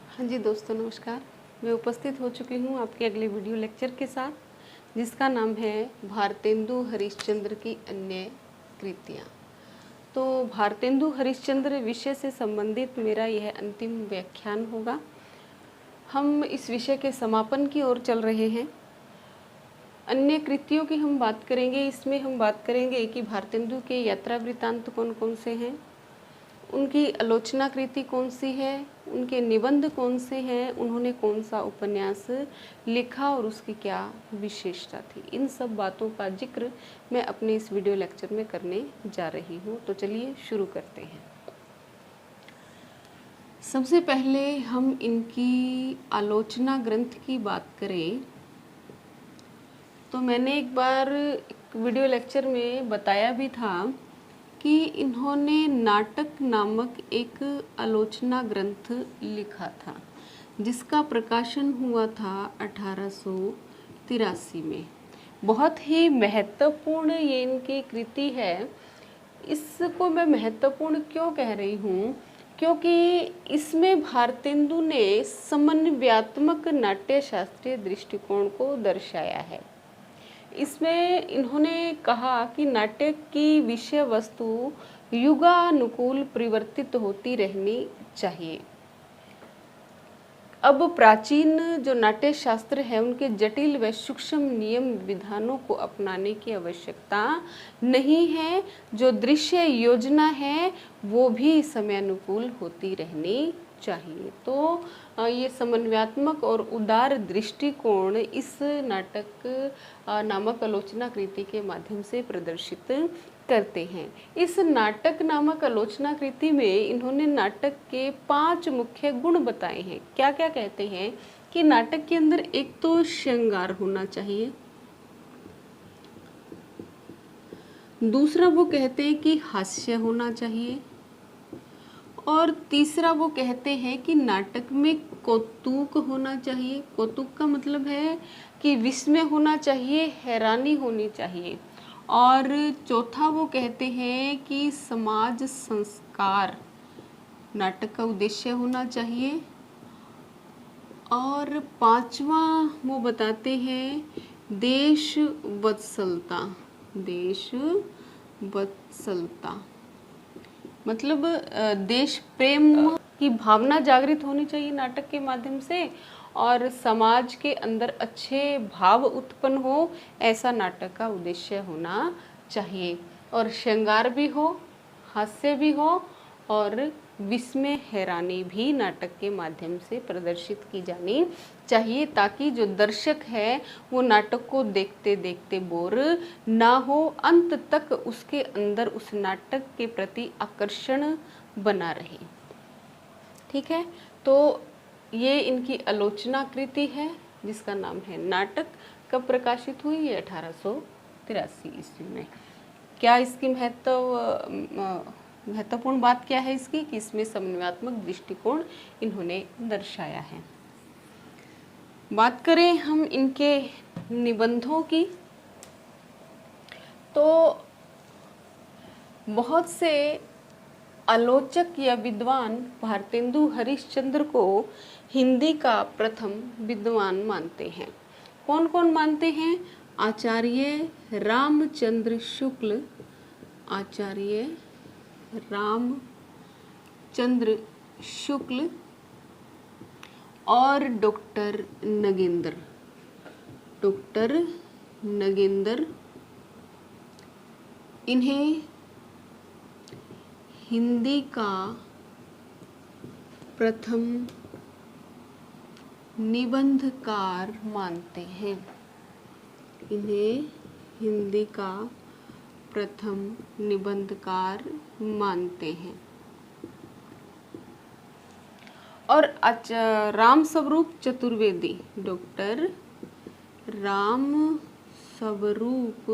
हाँ जी दोस्तों, नमस्कार। मैं उपस्थित हो चुकी हूँ आपके अगले वीडियो लेक्चर के साथ, जिसका नाम है भारतेंदु हरिश्चंद्र की अन्य कृतियाँ। तो भारतेंदु हरिश्चंद्र विषय से संबंधित मेरा यह अंतिम व्याख्यान होगा। हम इस विषय के समापन की ओर चल रहे हैं। अन्य कृतियों की हम बात करेंगे। इसमें हम बात करेंगे कि भारतेंदु के यात्रा वृत्तांत कौन कौन से हैं, उनकी आलोचना कृति कौन सी है, उनके निबंध कौन से हैं, उन्होंने कौन सा उपन्यास लिखा और उसकी क्या विशेषता थी। इन सब बातों का जिक्र मैं अपने इस वीडियो लेक्चर में करने जा रही हूँ। तो चलिए शुरू करते हैं। सबसे पहले हम इनकी आलोचना ग्रंथ की बात करें तो मैंने एक बार एक वीडियो लेक्चर में बताया भी था कि इन्होंने नाटक नामक एक आलोचना ग्रंथ लिखा था, जिसका प्रकाशन हुआ था 1883 में। बहुत ही महत्वपूर्ण ये इनकी कृति है। इसको मैं महत्वपूर्ण क्यों कह रही हूँ, क्योंकि इसमें भारतेंदु ने समन्वयात्मक नाट्य शास्त्रीय दृष्टिकोण को दर्शाया है। इसमें इन्होंने कहा कि नाटक की विषय वस्तु युगानुकूल परिवर्तित होती रहनी चाहिए। अब प्राचीन जो नाट्य शास्त्र है, उनके जटिल व सूक्ष्म नियम विधानों को अपनाने की आवश्यकता नहीं है। जो दृश्य योजना है वो भी समयानुकूल होती रहनी चाहिए। तो ये समन्वयात्मक और उदार दृष्टिकोण इस नाटक नामक आलोचना कृति के माध्यम से प्रदर्शित करते हैं। इस नाटक नामक आलोचना कृति में इन्होंने नाटक के 5 मुख्य गुण बताए हैं। क्या क्या कहते हैं कि नाटक के अंदर एक तो श्रृंगार होना चाहिए, दूसरा वो कहते हैं कि हास्य होना चाहिए, और तीसरा वो कहते हैं कि नाटक में कौतुक होना चाहिए। कौतुक का मतलब है कि विस्मय होना चाहिए, हैरानी होनी चाहिए। और चौथा वो कहते हैं कि समाज संस्कार नाटक का उद्देश्य होना चाहिए। और पांचवा वो बताते हैं देश वत्सलता। देश वत्सलता मतलब देश प्रेम की भावना जागृत होनी चाहिए नाटक के माध्यम से, और समाज के अंदर अच्छे भाव उत्पन्न हो, ऐसा नाटक का उद्देश्य होना चाहिए। और श्रृंगार भी हो, हास्य भी हो, और विस्मय हैरानी भी नाटक के माध्यम से प्रदर्शित की जानी चाहिए, ताकि जो दर्शक है वो नाटक को देखते देखते बोर ना हो, अंत तक उसके अंदर उस नाटक के प्रति आकर्षण बना रहे। ठीक है, तो ये इनकी आलोचना कृति है जिसका नाम है नाटक। कब प्रकाशित हुई? ये 1883 ईस्वी में। क्या इसकी महत्वपूर्ण बात क्या है इसकी, कि इसमें समन्वयात्मक दृष्टिकोण इन्होंने दर्शाया है। बात करें हम इनके निबंधों की, तो बहुत से आलोचक या विद्वान भारतेंदु हरिश्चंद्र को हिंदी का प्रथम विद्वान मानते हैं। कौन कौन मानते हैं? आचार्य रामचंद्र शुक्ल, आचार्य रामचंद्र शुक्ल और डॉक्टर नगेंद्र, इन्हें हिंदी का प्रथम निबंधकार मानते हैं। इन्हें हिंदी का प्रथम निबंधकार मानते हैं। और राम स्वरूप चतुर्वेदी, डॉक्टर राम स्वरूप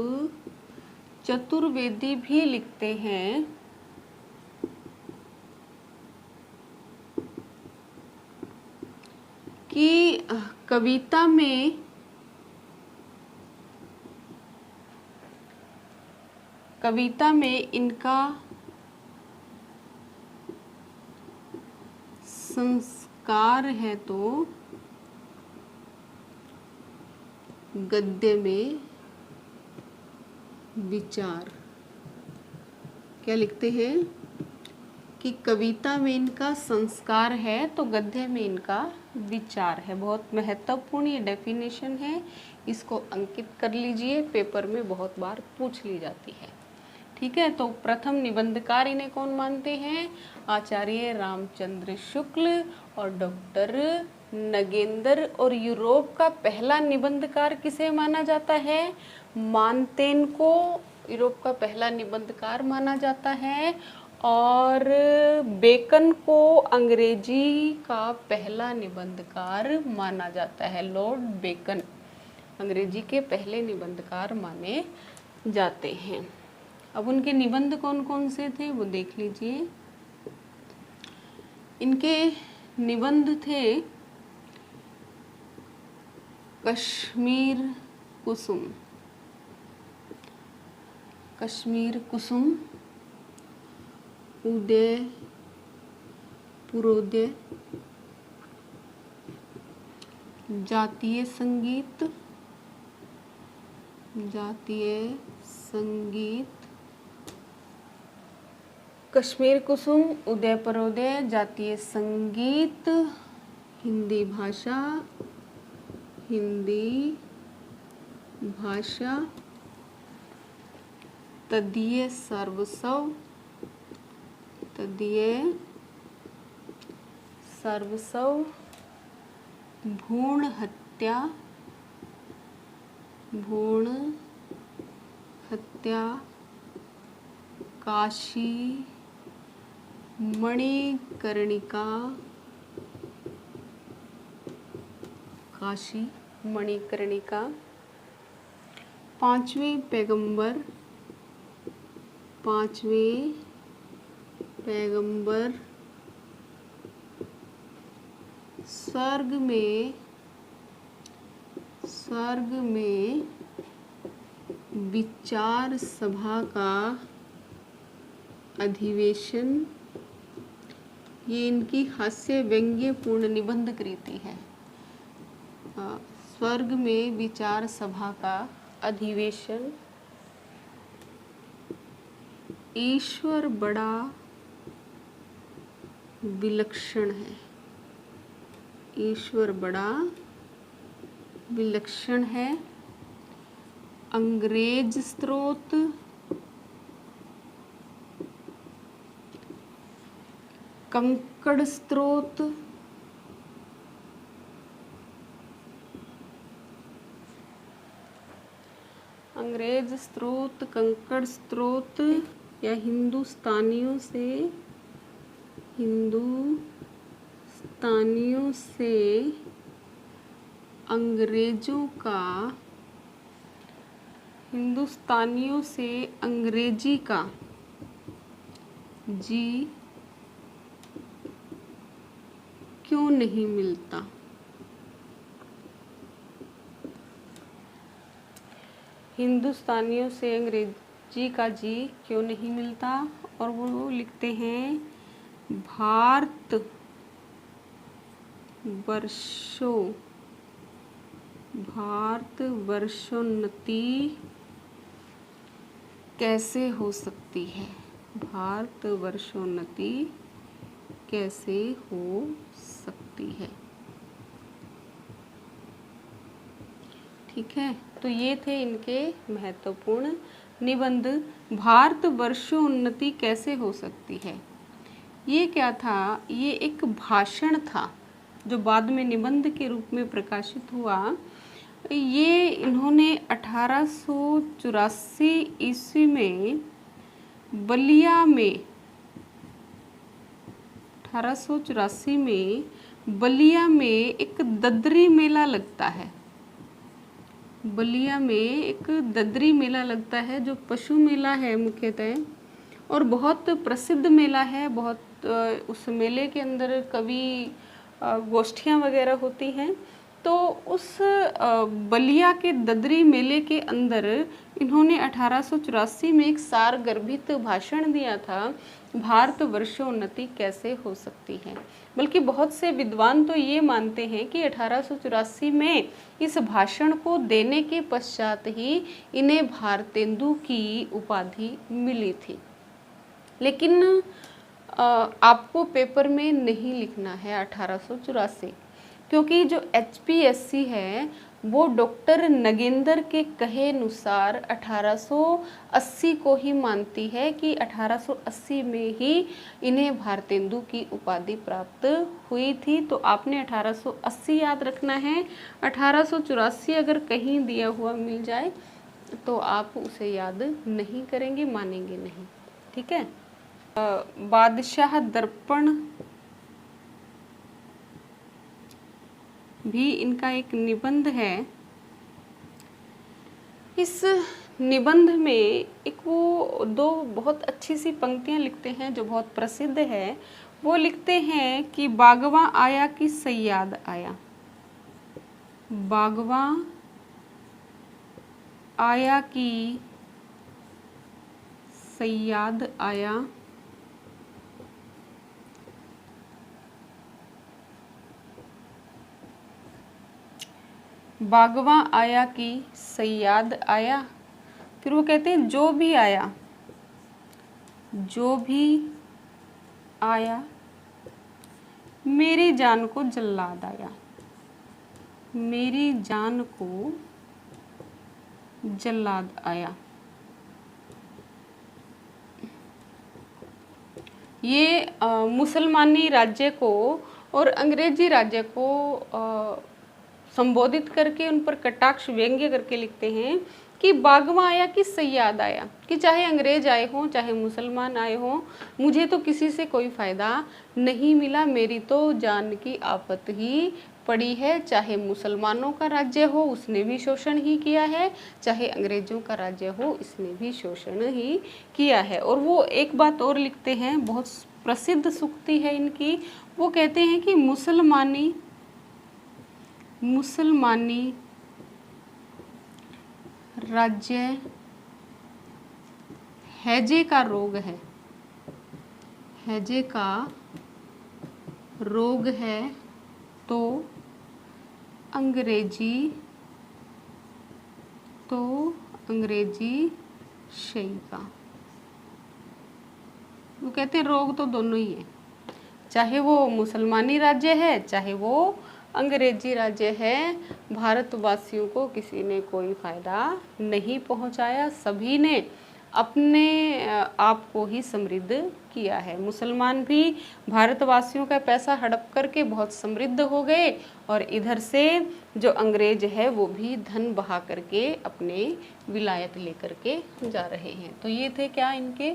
चतुर्वेदी भी लिखते हैं कि कविता में इनका संस्कार है तो गद्य में विचार। क्या लिखते हैं कि कविता में इनका संस्कार है तो गद्य में इनका विचार है। बहुत महत्वपूर्ण ये डेफिनेशन है, इसको अंकित कर लीजिए, पेपर में बहुत बार पूछ ली जाती है। ठीक है, तो प्रथम निबंधकार इन्हें कौन मानते हैं? आचार्य रामचंद्र शुक्ल और डॉक्टर नगेंद्र। और यूरोप का पहला निबंधकार किसे माना जाता है? मानतेन को यूरोप का पहला निबंधकार माना जाता है। और बेकन को अंग्रेजी का पहला निबंधकार माना जाता है। लॉर्ड बेकन अंग्रेजी के पहले निबंधकार माने जाते हैं। अब उनके निबंध कौन कौन से थे वो देख लीजिए। इनके निबंध थे कश्मीर कुसुम, कश्मीर कुसुम, उदय पूर्वोदय, जातीय संगीत, जातीय संगीत, कश्मीर कुसुम, उदय पूर्वोदय, जातीय संगीत, हिंदी भाषा, हिंदी भाषा, तदीय सर्वस्व, तदीय सर्वस्व, भ्रूण हत्या, भ्रूण हत्या, काशी मणिकर्णिका, काशी मणिकर्णिका, पांचवें पैगंबर, पांचवें पैगंबर, स्वर्ग में, स्वर्ग में विचार सभा का अधिवेशन। ये इनकी हास्य व्यंग्यपूर्ण निबंध कृति है। स्वर्ग में विचार सभा का अधिवेशन, ईश्वर बड़ा विलक्षण है, ईश्वर बड़ा विलक्षण है, अंग्रेज स्त्रोत, कंकड़ स्त्रोत, अंग्रेज स्त्रोत, कंकड़ स्त्रोत या हिंदुस्तानियों से, हिंदुस्तानियों से अंग्रेजों का, हिंदुस्तानियों से अंग्रेजी का जी क्यों नहीं मिलता? हिंदुस्तानियों से अंग्रेजी का जी क्यों नहीं मिलता? और वो लिखते हैं भारत वर्षों, भारत वर्षोन्नति कैसे हो सकती है? भारत वर्षोन्नति कैसे हो सकती है? ठीक है, तो ये थे इनके महत्वपूर्ण निबंध। भारत वर्षोन्नति कैसे हो सकती है, ये क्या था? ये एक भाषण था जो बाद में निबंध के रूप में प्रकाशित हुआ। ये इन्होंने 1884 ईस्वी में बलिया में, 1884 में बलिया में एक ददरी मेला लगता है। बलिया में एक ददरी मेला लगता है जो पशु मेला है मुख्यतः, और बहुत प्रसिद्ध मेला है। बहुत उस मेले के अंदर कवि गोष्ठियाँ वगैरह होती हैं। तो उस बलिया के ददरी मेले के अंदर इन्होंने 1884 में एक सारगर्भित भाषण दिया था, भारत वर्षोन्नति कैसे हो सकती है। बल्कि बहुत से विद्वान तो ये मानते हैं कि 1884 में इस भाषण को देने के पश्चात ही इन्हें भारतेंदु की उपाधि मिली थी। लेकिन आपको पेपर में नहीं लिखना है 1884, क्योंकि जो HPSC है वो डॉक्टर नगेंद्र के कहे अनुसार 1880 को ही मानती है कि 1880 में ही इन्हें भारतेंदु की उपाधि प्राप्त हुई थी। तो आपने 1880 याद रखना है। 1884 अगर कहीं दिया हुआ मिल जाए तो आप उसे याद नहीं करेंगे, मानेंगे नहीं। ठीक है। बादशाह दर्पण भी इनका एक निबंध है। इस निबंध में एक वो दो बहुत अच्छी सी पंक्तियां लिखते हैं जो बहुत प्रसिद्ध है। वो लिखते हैं कि बागवा आया कि सयाद आया, बागवा आया कि सयाद आया, बागवा आया कि सयाद आया। फिर वो कहते हैं जो भी आया, जो भी आया मेरी जान को जल्लाद आया, मेरी जान को जल्लाद आया। ये मुसलमानी राज्य को और अंग्रेजी राज्य को संबोधित करके उन पर कटाक्ष व्यंग्य करके लिखते हैं कि बागवा आया कि सयाद आया, कि चाहे अंग्रेज आए हों चाहे मुसलमान आए हों, मुझे तो किसी से कोई फ़ायदा नहीं मिला, मेरी तो जान की आफत ही पड़ी है। चाहे मुसलमानों का राज्य हो उसने भी शोषण ही किया है, चाहे अंग्रेजों का राज्य हो इसने भी शोषण ही किया है। और वो एक बात और लिखते हैं, बहुत प्रसिद्ध सूक्ति है इनकी। वो कहते हैं कि मुसलमानी राज्य हैजे का रोग है, हैजे का रोग है तो अंग्रेजी शई का। वो कहते हैं रोग तो दोनों ही है, चाहे वो मुसलमानी राज्य है चाहे वो अंग्रेजी राज्य है। भारतवासियों को किसी ने कोई फ़ायदा नहीं पहुंचाया, सभी ने अपने आप को ही समृद्ध किया है। मुसलमान भी भारतवासियों का पैसा हड़प करके बहुत समृद्ध हो गए और इधर से जो अंग्रेज है वो भी धन बहा करके अपने विलायत लेकर के जा रहे हैं। तो ये थे क्या इनके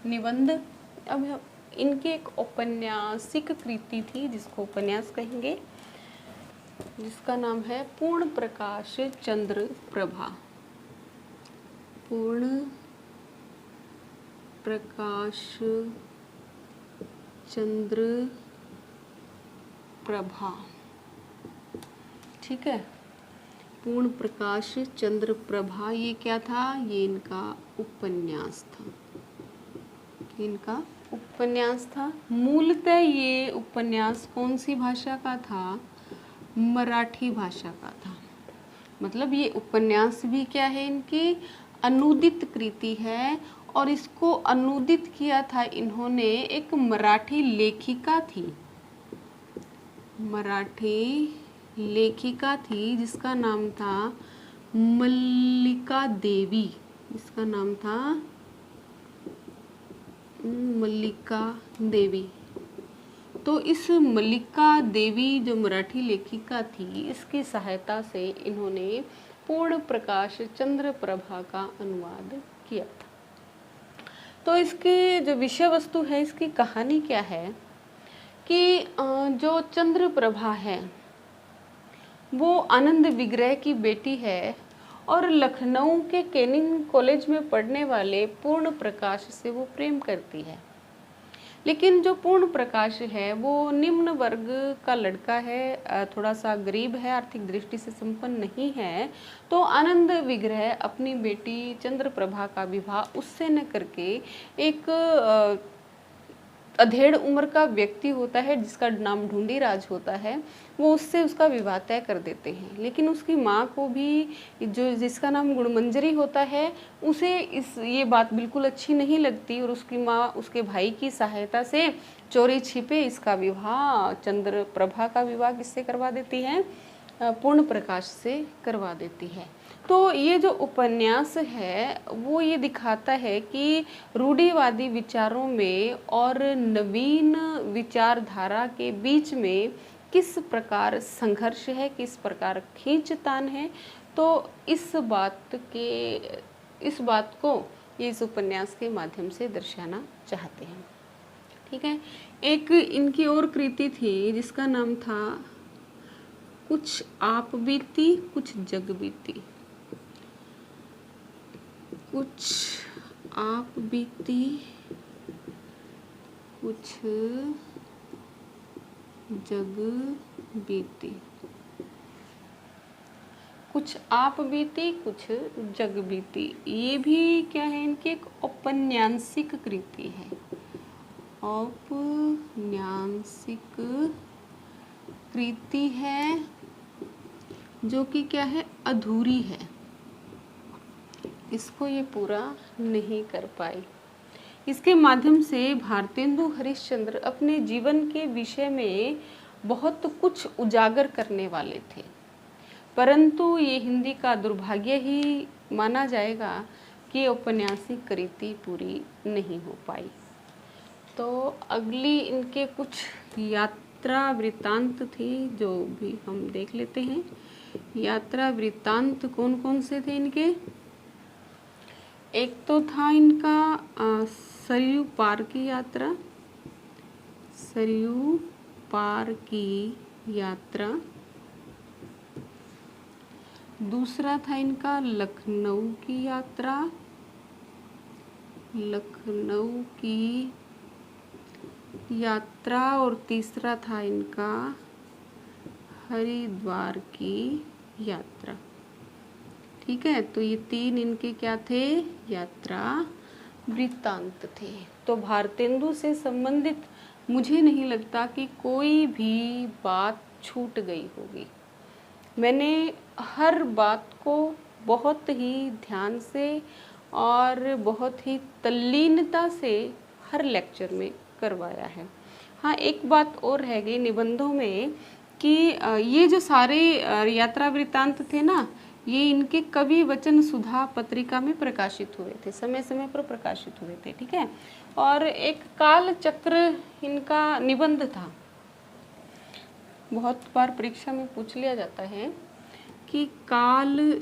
निबंध। अब इनकी एक औपन्यासिक कृति थी जिसको उपन्यास कहेंगे, जिसका नाम है पूर्ण प्रकाश चंद्र प्रभा। पूर्ण प्रकाश चंद्र प्रभा। ठीक है, पूर्ण प्रकाश चंद्र प्रभा ये क्या था? ये इनका उपन्यास था, इनका उपन्यास था। मूलतः ये उपन्यास कौन सी भाषा का था? मराठी भाषा का था। मतलब ये उपन्यास भी क्या है? इनकी अनुदित कृति है और इसको अनुदित किया था इन्होंने एक मराठी लेखिका थी, मराठी लेखिका थी जिसका नाम था मल्लिका देवी। इसका नाम था मल्लिका देवी। तो इस मल्लिका देवी जो मराठी लेखिका थी, इसकी सहायता से इन्होंने पूर्ण प्रकाश चंद्र प्रभा का अनुवाद किया था। तो इसकी जो विषय वस्तु है, इसकी कहानी क्या है कि जो चंद्र प्रभा है वो आनंद विग्रह की बेटी है और लखनऊ के केनिंग कॉलेज में पढ़ने वाले पूर्ण प्रकाश से वो प्रेम करती है। लेकिन जो पूर्ण प्रकाश है वो निम्न वर्ग का लड़का है, थोड़ा सा गरीब है, आर्थिक दृष्टि से संपन्न नहीं है। तो आनंद विग्रह अपनी बेटी चंद्रप्रभा का विवाह उससे न करके एक अधेड़ उम्र का व्यक्ति होता है जिसका नाम ढूंढीराज होता है, वो उससे उसका विवाह तय कर देते हैं। लेकिन उसकी माँ को भी, जो जिसका नाम गुणमंजरी होता है, उसे ये बात बिल्कुल अच्छी नहीं लगती और उसकी माँ उसके भाई की सहायता से चोरी छिपे इसका विवाह, चंद्रप्रभा का विवाह किससे करवा देती है? पूर्ण प्रकाश से करवा देती है। तो ये जो उपन्यास है वो ये दिखाता है कि रूढ़िवादी विचारों में और नवीन विचारधारा के बीच में किस प्रकार संघर्ष है, किस प्रकार खींचतान है। तो इस बात को ये इस उपन्यास के माध्यम से दर्शाना चाहते हैं। ठीक है। एक इनकी और कृति थी जिसका नाम था कुछ आप बीती कुछ जग बीती। कुछ आप बीती कुछ जग बीती। कुछ आप बीती कुछ जग बीती, ये भी क्या है, इनकी एक औपन्यासिक कृति है। औपन्यासिक कृति है जो कि क्या है, अधूरी है। इसको ये पूरा नहीं कर पाई। इसके माध्यम से भारतेंदु हरिश्चंद्र अपने जीवन के विषय में बहुत कुछ उजागर करने वाले थे, परंतु ये हिंदी का दुर्भाग्य ही माना जाएगा कि औपन्यासिक कृति पूरी नहीं हो पाई। तो अगली इनके कुछ यात्रा वृत्तांत थी जो भी हम देख लेते हैं। यात्रा वृत्तांत कौन कौन से थे इनके? एक तो था इनका सरयू पार की यात्रा, सरयू पार की यात्रा। दूसरा था इनका लखनऊ की यात्रा, लखनऊ की यात्रा। और तीसरा था इनका हरिद्वार की यात्रा। ठीक है, तो ये तीन इनके क्या थे, यात्रा वृत्तांत थे। तो भारतेंदु से संबंधित मुझे नहीं लगता कि कोई भी बात छूट गई होगी। मैंने हर बात को बहुत ही ध्यान से और बहुत ही तल्लीनता से हर लेक्चर में करवाया है। हाँ, एक बात और रह गई निबंधों में कि ये जो सारे यात्रा वृत्तांत थे ना, ये इनके कवि वचन सुधा पत्रिका में प्रकाशित हुए थे, समय समय पर प्रकाशित हुए थे। ठीक है। और एक काल चक्र इनका निबंध था। बहुत बार परीक्षा में पूछ लिया जाता है कि काल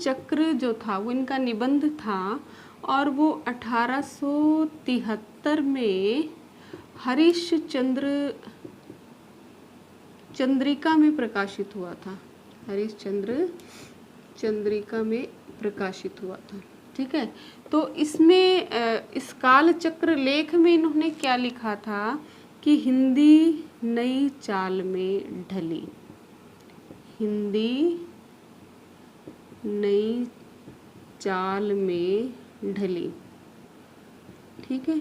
चक्र जो था वो इनका निबंध था और वो 1873 में हरिश्चंद्र चंद्रिका में प्रकाशित हुआ था। हरिश्चंद्र चंद्रिका में प्रकाशित हुआ था। ठीक है। तो इसमें इस काल चक्र लेख में इन्होंने क्या लिखा था कि हिंदी नई चाल में ढली, हिंदी नई चाल में ढली। ठीक है।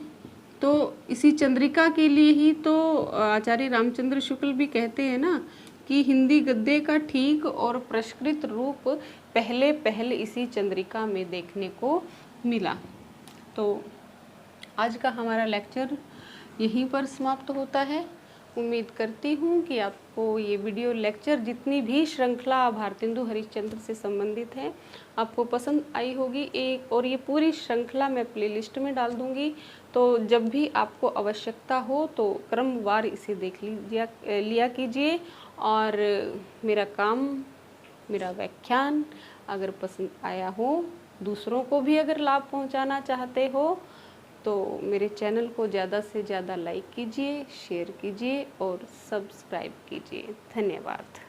तो इसी चंद्रिका के लिए ही तो आचार्य रामचंद्र शुक्ल भी कहते हैं ना कि हिंदी गद्य का ठीक और परिष्कृत रूप पहले इसी चंद्रिका में देखने को मिला। तो आज का हमारा लेक्चर यहीं पर समाप्त होता है। उम्मीद करती हूँ कि आपको ये वीडियो लेक्चर जितनी भी श्रृंखला भारतेंदु हरिश्चंद्र से संबंधित है आपको पसंद आई होगी। और ये पूरी श्रृंखला मैं प्लेलिस्ट में डाल दूँगी, तो जब भी आपको आवश्यकता हो तो क्रमवार इसे देख लिया कीजिए। और मेरा व्याख्यान अगर पसंद आया हो, दूसरों को भी अगर लाभ पहुंचाना चाहते हो, तो मेरे चैनल को ज़्यादा से ज़्यादा लाइक कीजिए, शेयर कीजिए और सब्सक्राइब कीजिए। धन्यवाद।